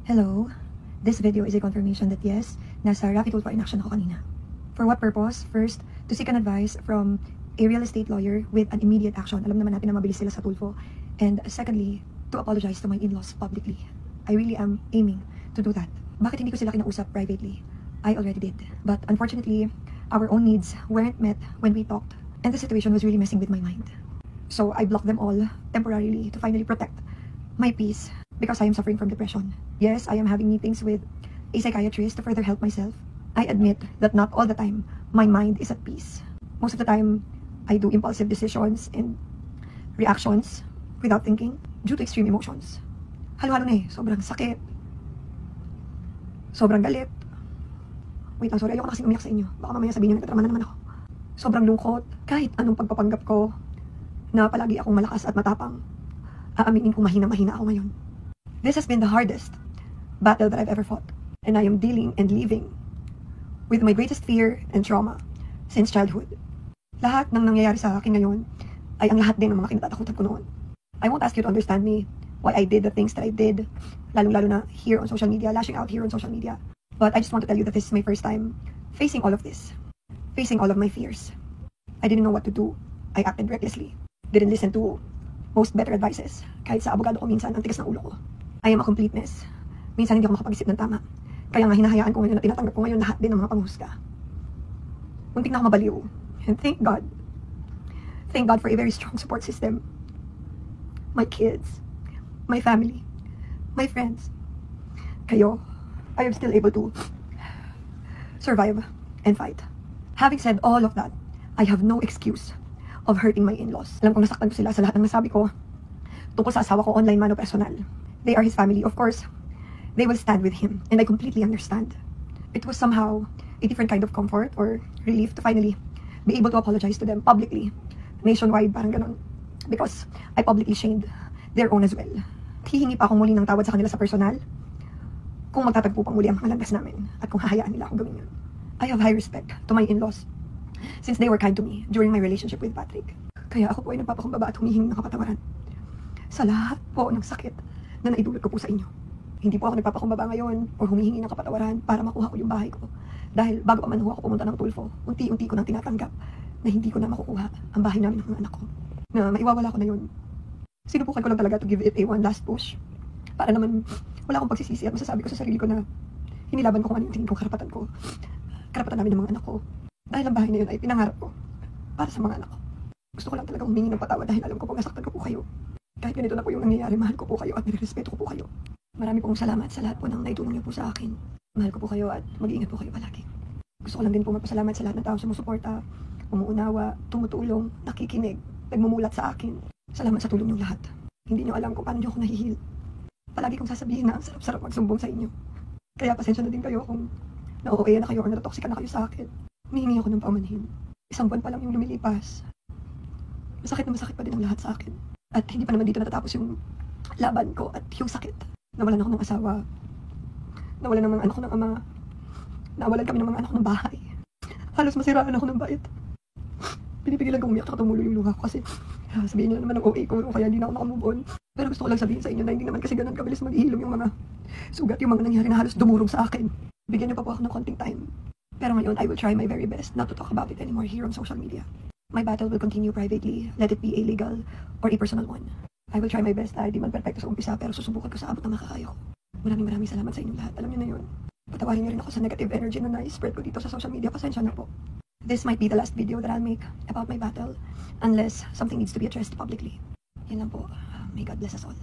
Hello, this video is a confirmation that yes, nasa Rafi Tulfo in action ako kanina. For what purpose? First, to seek an advice from a real estate lawyer with an immediate action. Alam naman natin na mabilis sila sa Tulfo. And secondly, to apologize to my in-laws publicly. I really am aiming to do that. Bakit hindi ko sila kinausap privately? I already did. But unfortunately, our own needs weren't met when we talked. And the situation was really messing with my mind. So I blocked them all temporarily to finally protect my peace because I am suffering from depression. Yes, I am having meetings with a psychiatrist to further help myself. I admit that not all the time my mind is at peace. Most of the time, I do impulsive decisions and reactions without thinking due to extreme emotions. Halo-halo na eh. Sobrang sakit. Sobrang galit. Wait lang, sorry. Ayoko na kasing umiyak sa inyo. Baka mamaya sabihin nyo nagtatrama na naman ako. Sobrang lungkot. Kahit anong pagpapanggap ko na palagi akong malakas at matapang, aaminin kong mahina-mahina ako ngayon. This has been the hardest battle that I've ever fought. And I am dealing and living with my greatest fear and trauma since childhood. Lahat ng nangyayari sa akin ngayon ay ang lahat din ng mga kinatatakutan ko noon. I won't ask you to understand me why I did the things that I did, lalong-lalo na here on social media, lashing out here on social media. But I just want to tell you that this is my first time facing all of this, facing all of my fears. I didn't know what to do. I acted recklessly. Didn't listen to most better advices. Kahit sa abogado ko minsan, ang tigas ng ulo ko. I am a complete mess. Minsan hindi ako makapag-isip ng tama. Kaya nga hinahayaan ko ngayon na tinatanggap ko ngayon lahat din ng mga panghusga. Muntik na ako mabaliw. And thank God. Thank God for a very strong support system. My kids, my family, my friends. Kayo, I am still able to survive and fight. Having said all of that, I have no excuse of hurting my in-laws. Alam kong nasaktan ko sila sa lahat ng nasabi ko tungkol sa asawa ko online man o personal. They are his family, of course. They will stand with him, and I completely understand. It was somehow a different kind of comfort or relief to finally be able to apologize to them publicly, nationwide, parang ganon. Because I publicly shamed their own as well. Hihingi pa akong muli ng tawad sa kanila sa personal kung magtatagpo pang muli ang mga landas namin at kung hahayaan nila akong gawin yun. I have high respect to my in-laws since they were kind to me during my relationship with Patrick. Kaya ako po ay nagpapakumbaba at humihingi ng kapatawaran sa lahat po ng sakit na naidulot ko po sa inyo. Hindi po ako nagpapakumbaba ngayon o humihingi ng kapatawaran para makuha ko yung bahay ko. Dahil bago pa man ako pumunta ng Tulfo, unti-unti ko nang tinatanggap na hindi ko na makukuha ang bahay namin ng mga anak ko. Na maiwawala ko na yun. Sinubukan ko lang talaga to give it a one last push. Para naman wala akong pagsisisi at masasabi ko sa sarili ko na hinilaban ko kung ano yung tingin kong karapatan ko. Karapatan namin ng mga anak ko. Dahil ang bahay na yun ay pinangarap ko para sa mga anak ko. Gusto ko lang talaga humingi ng patawad dahil alam ko pong nasaktan ko po kayo. Kahit ganito na po yung nangyayari, mahal ko po kayo at nirespeto ko po kayo. Marami pong salamat sa lahat po ng naitulong niyo po sa akin. Mahal ko po kayo at mag-iingat po kayo palagi. Gusto ko lang din po magpasalamat sa lahat ng tao sumusuporta, umuunawa, tumutulong, nakikinig, nagmumulat sa akin. Salamat sa tulong niyo lahat. Hindi niyo alam kung paano niyo ako nahihil. Palagi kong sasabihin na ang sarap-sarap magsumbong sa inyo. Kaya pasensya na din kayo kung na-okay na kayo o natatoxic na kayo sa akin. Humihingi ako ng paumanhin. 1 buwan pa lang yung lumilipas. Masakit na masakit pa din ang lahat sa akin. At hindi pa naman dito natatapos yung laban ko at yung sakit. Nawalan ako ng asawa. Nawalan ng mga anak ko ng ama. Nawalan kami ng mga anak ko ng bahay. Halos masiraan ako ng bait. Pinipigilan kong umiyak at tumulo yung luha ko kasi sabihin nila naman ng OA ko o kaya hindi na ako makamove on. Pero gusto ko lang sabihin sa inyo na hindi naman kasi ganun kabilis maghihilom yung mga sugat, yung mga nangyari na halos dumurog sa akin. Bigyan niyo pa po ako ng konting time. Pero ngayon, I will try my very best not to talk about it anymore here on social media. My battle will continue privately, let it be a legal or a personal one. I will try my best. Di man perfecto sa umpisa, pero susubukan ko sa abot ng makakaya ko. Maraming salamat sa inyong lahat. Alam niyo na yun. Patawarin niyo rin ako sa negative energy na na-spread ko dito sa social media. Pasensya na po. This might be the last video that I'll make about my battle unless something needs to be addressed publicly. Yan lang po. May God bless us all.